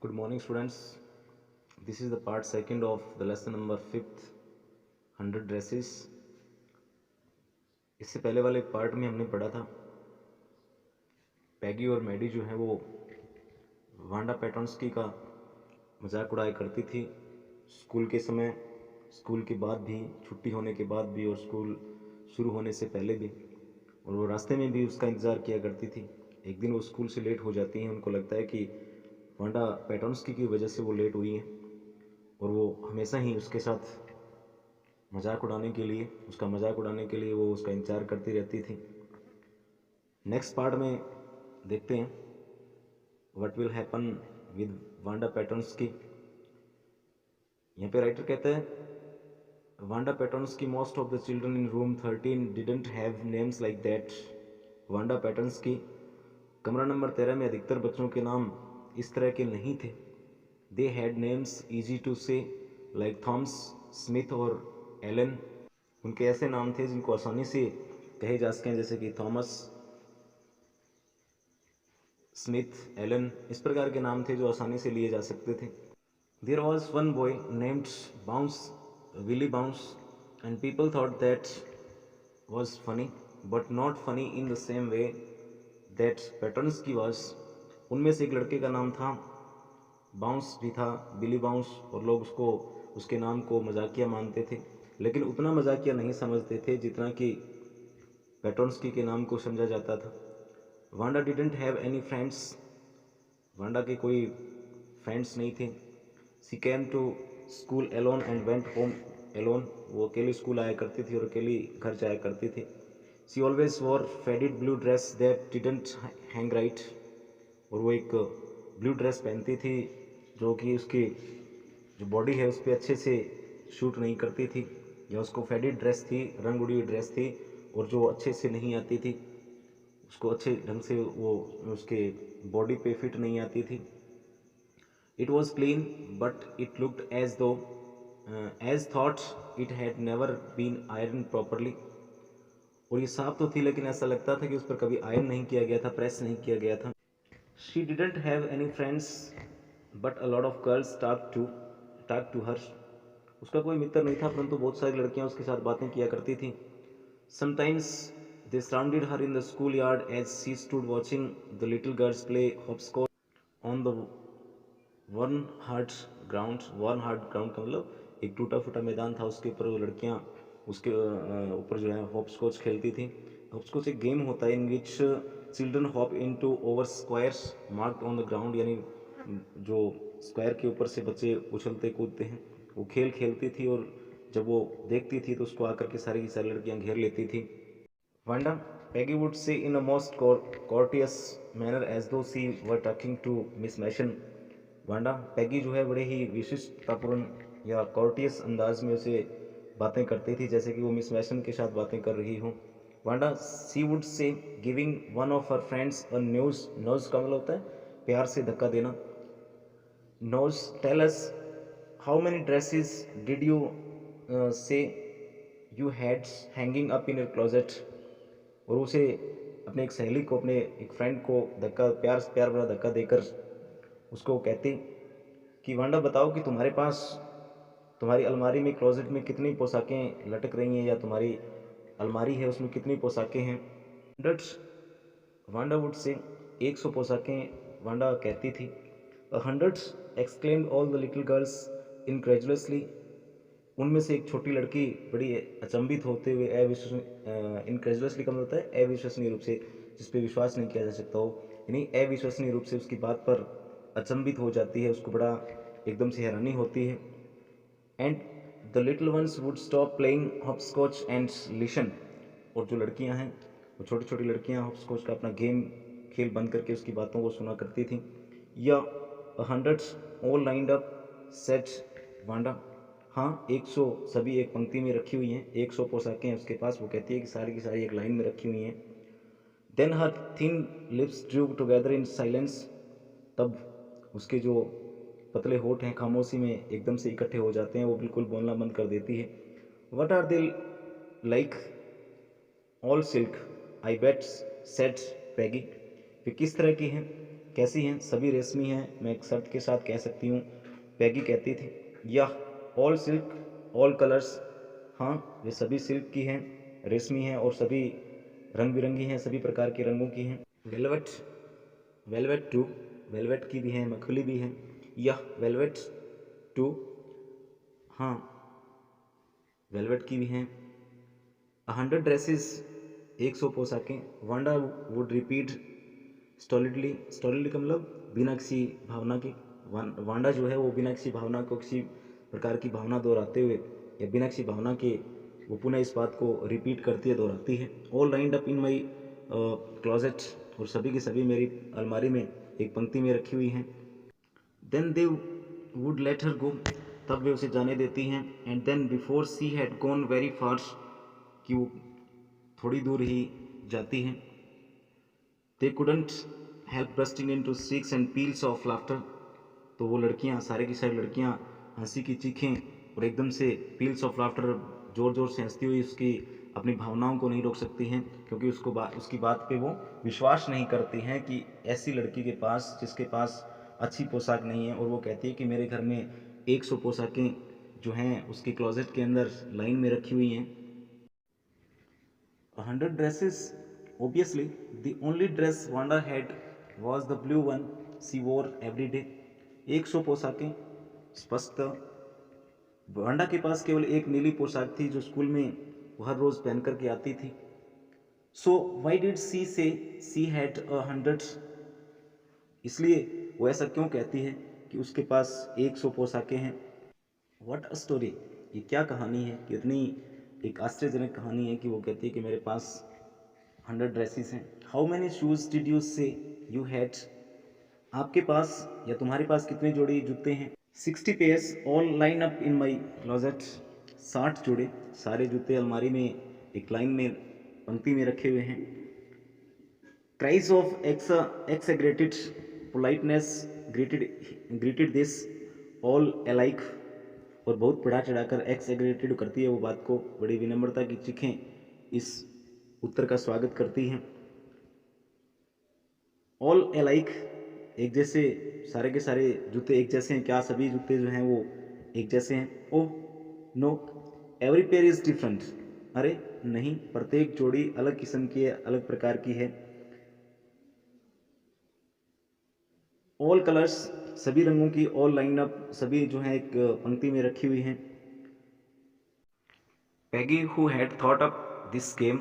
Good morning, students. This is the part second of the lesson number 5th 100 dresses. इससे पहले वाले part में हमने पढ़ा था पैगी और मैडी जो है वो वांडा पेटोंस्की का मजाक उड़ाया करती थी स्कूल के समय, स्कूल के बाद भी, छुट्टी होने के बाद भी और स्कूल शुरू होने से पहले भी, और वो रास्ते में भी उसका इंतज़ार किया करती थी। एक दिन वो स्कूल से लेट हो जाती हैं, उनको लगता है कि वांडा पेटोंस्की की वजह से वो लेट हुई हैं और वो हमेशा ही उसके साथ मजाक उड़ाने के लिए, उसका मजाक उड़ाने के लिए वो उसका इंतज़ार करती रहती थी। नेक्स्ट पार्ट में देखते हैं what will happen with Wanda Petronski. यहाँ पे राइटर कहते हैं Wanda Petronski most of the children in room 13 didn't have names like that. Wanda Petronski कमरा नंबर 13 में अधिकतर बच्चों के नाम इस तरह के नहीं थे। They had names easy to say like Thomas, Smith और एलन। उनके ऐसे नाम थे जिनको आसानी से कहे जा सकें, जैसे कि थॉमस, स्मिथ, एलन, इस प्रकार के नाम थे जो आसानी से लिए जा सकते थे। There was one boy named Bounce, Willie Bounce, and people thought that was funny but not funny in the same way that Petronski was. उनमें से एक लड़के का नाम था बाउंस भी था, बिली बाउंस, और लोग उसको, उसके नाम को मजाकिया मानते थे, लेकिन उतना मजाकिया नहीं समझते थे जितना कि पेटोंस्की के नाम को समझा जाता था। Wanda didn't have any friends. Wanda के कोई फ्रेंड्स नहीं थे। She came to school alone and went home alone. वो अकेली स्कूल आया करती थी और अकेली घर जाया करती थी। She always wore faded blue dress that didn't hang right. और वो एक ब्लू ड्रेस पहनती थी जो कि उसकी जो बॉडी है उस पर अच्छे से शूट नहीं करती थी, या उसको फेडेड ड्रेस थी, रंग उड़ी हुई ड्रेस थी और जो अच्छे से नहीं आती थी, उसको अच्छे ढंग से वो उसके बॉडी पे फिट नहीं आती थी। It was clean but it looked as though as thought it had never been iron properly. और ये साफ तो थी लेकिन ऐसा लगता था कि उस पर कभी आयरन नहीं किया गया था, प्रेस नहीं किया गया था। She didn't have any friends but a lot of girls talk to her. उसका कोई मित्र नहीं था परंतु बहुत सारी लड़कियां उसके साथ बातें किया करती थी। Sometimes they surrounded her in the school yard as she stood watching the little girls play hopscotch on the worn hard ground. Worn hard ground का मतलब एक टूटा फूटा मैदान था, उसके ऊपर वो लड़कियां उसके ऊपर जो है हॉपस्कॉच खेलती थी। हॉपस्कॉच एक गेम होता है in which children hop into over squares marked on the ground, यानी जो स्क्वायर के ऊपर से बच्चे उछलते कूदते हैं, वो खेल खेलती थी और जब वो देखती थी तो उसको आकर के सारी की सारी लड़कियां घेर लेती थी। Wanda, Peggy would say in a most courteous manner as though she were talking to Miss Mason. Wanda, Peggy जो है बड़े ही विशिष्टतापूर्ण या कॉर्टियस अंदाज में उसे बातें करती थी जैसे कि वो मिस मैशन के साथ बातें कर रही हो। Wanda, she would say giving one of her friends a nudge. Nudge का मतलब होता है प्यार से धक्का देना। Nudge, tell us how many dresses did you say you had hanging up in your closet. और उसे अपने एक सहेली को, अपने एक फ्रेंड को धक्का, प्यार भरा धक्का देकर उसको कहती कि वांडा बताओ कि तुम्हारे पास, तुम्हारी अलमारी में, क्लोजेट में कितनी पोशाकें लटक रही हैं, या तुम्हारी अलमारी है उसमें कितनी पोशाकें हैं। हंड्रेड्स, वांडा वुड से 100 पोशाकें वांडा कहती थी। Hundreds exclaimed all the little girls incredulously. उनमें से एक छोटी लड़की बड़ी अचंभित होते हुए, इनक्रेजुलसली का मतलब होता है अविश्वसनीय रूप से, जिस पे विश्वास नहीं किया जा सकता हो, यानी अविश्वसनीय रूप से उसकी बात पर अचंभित हो जाती है, उसको बड़ा एकदम से हैरानी होती है। And the little ones would stop playing hopscotch and listen. और जो लड़कियां हैं, वो छोटी छोटी लड़कियां हॉपस्कॉच का अपना गेम खेल बंद करके उसकी बातों को सुना करती थी। या hundreds all lined up set Wanda. हाँ, 100 सभी एक पंक्ति में रखी हुई हैं, 100 पोशाकें हैं उसके पास, वो कहती है कि सारी की सारी एक लाइन में रखी हुई हैं। Then her thin lips drew together in silence. तब उसके जो पतले होठ हैं खामोशी में एकदम से इकट्ठे हो जाते हैं, वो बिल्कुल बोलना बंद कर देती है। What are they like all silk I bet said Peggy. वे किस तरह की हैं? कैसी हैं? सभी रेशमी हैं, मैं एक शर्त के साथ कह सकती हूँ, पैगी कहती थी। यह ऑल सिल्क ऑल कलर्स, हाँ वे सभी सिल्क की हैं, रेशमी हैं और सभी रंग बिरंगी हैं, सभी प्रकार के रंगों की हैं। वेलवेट, वेलवेट टू, वेलवेट की भी हैं, मखमली भी हैं। यह वेलवेट टू, हाँ वेलवेट की भी हैं। 100 ड्रेसेस, 100 पोशाकें। वांडा वुड रिपीट स्टॉलिडली, स्टॉलिडली का मतलब बिना किसी भावना के। वांडा जो है वो बिना किसी भावना को, किसी प्रकार की भावना दोहराते हुए या बिना किसी भावना के वो पुनः इस बात को रिपीट करती है, दोहराती है। All lined up in my closet, और सभी की सभी मेरी अलमारी में एक पंक्ति में रखी हुई हैं। Then they would let her go, तब वे उसे जाने देती हैं। And then before she had gone very far, कि वो थोड़ी दूर ही जाती हैं। They couldn't help bursting into shrieks and peals of laughter, तो वो लड़कियां, सारे की सारी लड़कियां हंसी की चीखें और एकदम से पील्स ऑफ लाफ्टर, ज़ोर ज़ोर से हंसती हुई उसकी अपनी भावनाओं को नहीं रोक सकती हैं, क्योंकि उसकी बात पे वो विश्वास नहीं करती हैं कि ऐसी लड़की के पास, जिसके पास अच्छी पोशाक नहीं है, और वो कहती है कि मेरे घर में 100 पोशाकें जो हैं उसके क्लोजेट के अंदर लाइन में रखी हुई हैं। 100 dresses. Obviously, the only dress Wanda had was the blue one she wore every day. 100 पोशाकें, स्पष्ट वांडा के पास केवल एक नीली पोशाक थी जो स्कूल में वो हर रोज पहन करके आती थी। सो वाई डिड सी से सी हैड 100, इसलिए वो ऐसा क्यों कहती है कि उसके पास 100 पोशाकें हैं। व्हाट अ स्टोरी, ये क्या कहानी है, कितनी एक आश्चर्यजनक कहानी है कि वो कहती है कि मेरे पास 100 ड्रेसेस हैं। How many shoes did you say you had, आपके पास या तुम्हारे पास कितने जोड़ी जूते हैं। 60 pairs all line up in my closet, 60 जोड़े सारे जूते अलमारी में एक लाइन में पंक्ति में रखे हुए हैं। Cries of exaggerated politeness greeted this all alike, और बहुत बढ़ा चढ़ाकर एक्सएग्रेटेड करती है वो बात को, बड़ी विनम्रता की चीखें इस उत्तर का स्वागत करती हैं। ऑल अलाइक, एक जैसे, सारे के सारे जूते एक जैसे हैं, क्या सभी जूते जो हैं वो एक जैसे हैं। Oh no, every pair is different, अरे नहीं, प्रत्येक जोड़ी अलग किस्म की है, अलग प्रकार की है। ऑल कलर्स, सभी रंगों की, ऑल लाइन अप, सभी जो है एक पंक्ति में रखी हुई हैं। Peggy who had thought up this game,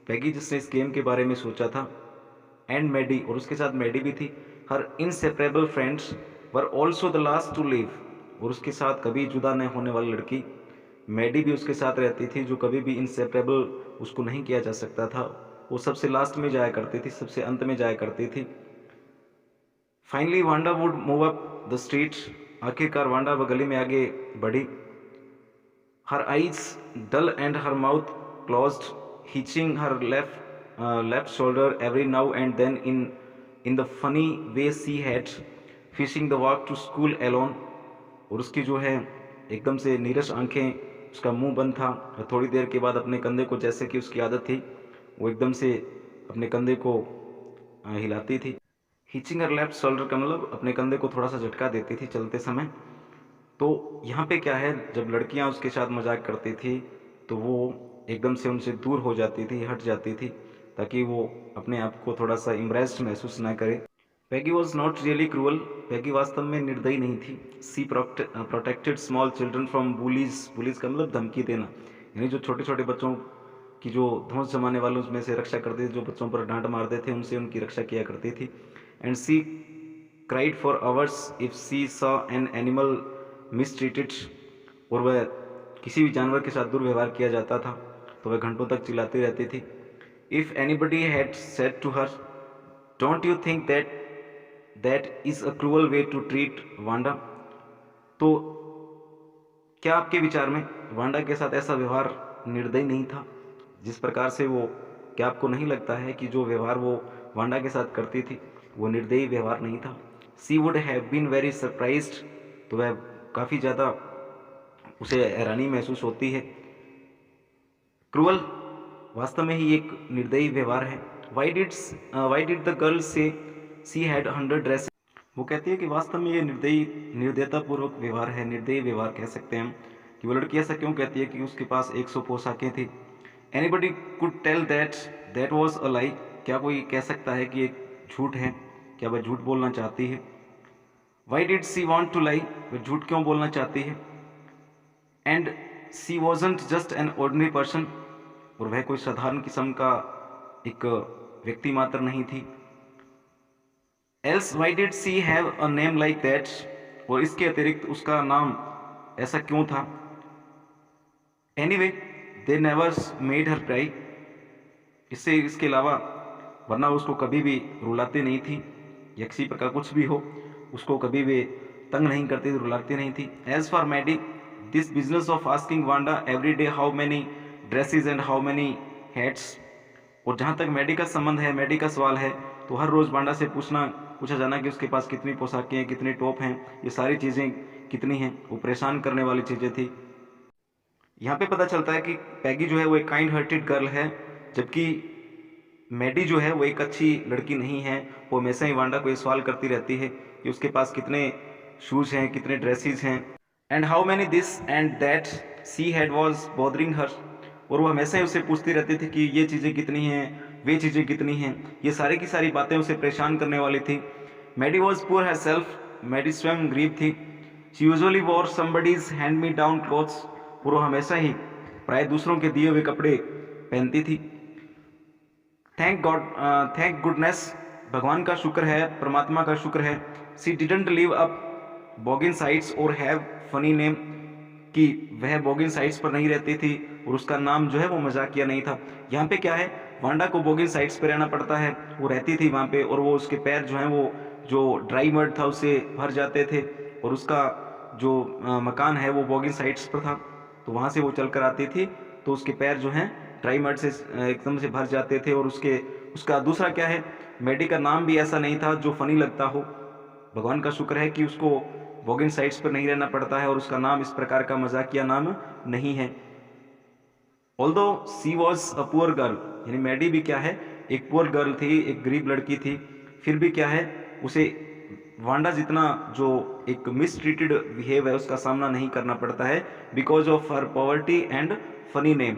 Peggy जिसने इस गेम के बारे में सोचा था। एंड मैडी, और उसके साथ मैडी भी थी। Her inseparable friends were also the last to leave, और उसके साथ कभी जुदा न होने वाली लड़की मैडी भी उसके साथ रहती थी, जो कभी भी इनसेपरेबल उसको नहीं किया जा सकता था। वो सबसे लास्ट में जाया करती थी, सबसे अंत में जाया करती थी। Finally Wanda would move up the street, आखिरकार वांडा वह गली में आगे बढ़ी। Her eyes dull and her mouth closed, hitching her left shoulder every now and then in the funny way she had facing the walk to school alone, और उसकी जो है एकदम से नीरस आंखें, उसका मुंह बंद था, और थोड़ी देर के बाद अपने कंधे को, जैसे कि उसकी आदत थी, वो एकदम से अपने कंधे को हिलाती थी। हिचिंग हर लेफ्ट शोल्डर का मतलब अपने कंधे को थोड़ा सा झटका देती थी चलते समय। तो यहाँ पे क्या है, जब लड़कियाँ उसके साथ मजाक करती थी तो वो एकदम से उनसे दूर हो जाती थी, हट जाती थी, ताकि वो अपने आप को थोड़ा सा इम्प्रेस्ड महसूस ना करे। Peggy was not really cruel, Peggy वास्तव में निर्दयी नहीं थी। She protected small children from bullies, bullies का मतलब धमकी देना, यानी जो छोटे छोटे बच्चों की जो धौंस जमाने वालों में से रक्षा करती थी, जो बच्चों पर डांट मारते थे, उनसे उनकी रक्षा किया करती थी। And she cried for hours if she saw an animal mistreated, और वह किसी भी जानवर के साथ दुर्व्यवहार किया जाता था तो वह घंटों तक चिल्लाती रहती थी। If anybody had said to her, don't you think that is a cruel way to treat Wanda, तो क्या आपके विचार में वांडा के साथ ऐसा व्यवहार निर्दयी नहीं था जिस प्रकार से वो, क्या आपको नहीं लगता है कि जो व्यवहार वो वांडा के साथ करती थी वो निर्दयी व्यवहार नहीं था। She would have been very surprised, तो वह काफ़ी ज़्यादा उसे हैरानी महसूस होती है। क्रूअल वास्तव में ही एक निर्दयी व्यवहार है। वाई डिड द गर्ल से सी हैड 100 ड्रेसेस। वो कहती है कि वास्तव में ये निर्दयतापूर्वक व्यवहार है, निर्दयी व्यवहार कह सकते हैं हम, कि वो लड़की ऐसा क्यों कहती है कि उसके पास 100 पोशाकें थी। Anybody could tell that was a lie. क्या कोई कह सकता है कि एक झूठ है? क्या वह झूठ बोलना चाहती है? Why did she want to lie? वह झूठ क्यों बोलना चाहती है? And she wasn't just an ordinary person. और वह कोई साधारण किस्म का एक व्यक्ति मात्र नहीं थी। Else why did she have a name like that. और इसके अतिरिक्त उसका नाम ऐसा क्यों था? Anyway they never made her cry. इसके अलावा वरना उसको कभी भी रुलाती नहीं थी, या किसी प्रकार कुछ भी हो उसको कभी भी तंग नहीं करती थी, रुलाती नहीं थी। As for Maddie this business of asking Wanda every day how many dresses and how many hats. और जहाँ तक मैडी का संबंध है, मैडी का सवाल है, तो हर रोज़ वांडा से पूछा जाना कि उसके पास कितनी पोशाकें हैं, कितने टॉप हैं, ये सारी चीज़ें कितनी हैं, वो परेशान करने वाली चीज़ें थी। यहाँ पे पता चलता है कि पैगी जो है वो एक काइंड हार्टेड गर्ल है, जबकि मैडी जो है वो एक अच्छी लड़की नहीं है। वो हमेशा ही वांडा को ये सवाल करती रहती है कि उसके पास कितने शूज़ हैं, कितने ड्रेसेस हैं, and how many this and that she had was bothering her. और वो हमेशा ही उससे पूछती रहती थी कि ये चीज़ें कितनी हैं, वे चीज़ें कितनी हैं, ये सारी की सारी बातें उसे परेशान करने वाली थी। Maddie was poor herself. Maddie स्वयं गरीब थी। She usually wore somebody's hand me down clothes. और वो हमेशा ही प्राय दूसरों के दिए हुए कपड़े पहनती थी। थैंक गुडनेस, भगवान का शुक्र है, परमात्मा का शुक्र है। She didn't live up Boggins Heights और हैव फनी नेम, कि वह बॉगिन साइट्स पर नहीं रहती थी और उसका नाम जो है वो मजाकिया नहीं था। यहाँ पे क्या है, वांडा को बॉगिन साइट्स पे रहना पड़ता है, वो रहती थी वहाँ पे, और वो उसके पैर जो हैं वो जो ड्राई मड था उससे भर जाते थे, और उसका जो मकान है वो बॉगिन साइट्स पर था, तो वहाँ से वो चल कर आती थी, तो उसके पैर जो हैं ड्राई मड से एकदम से भर जाते थे। और उसका दूसरा क्या है, मैडी का नाम भी ऐसा नहीं था जो फनी लगता हो। भगवान का शुक्र है कि उसको बॉगिन साइट्स पर नहीं रहना पड़ता है और उसका नाम इस प्रकार का मजाकिया नाम नहीं है। Although she was a poor girl, यानी मैडी भी क्या है, एक पुअर गर्ल थी, एक गरीब लड़की थी, फिर भी क्या है, उसे वांडा जितना जो एक मिसट्रीटेड बिहेव है उसका सामना नहीं करना पड़ता है, because of her poverty and funny name.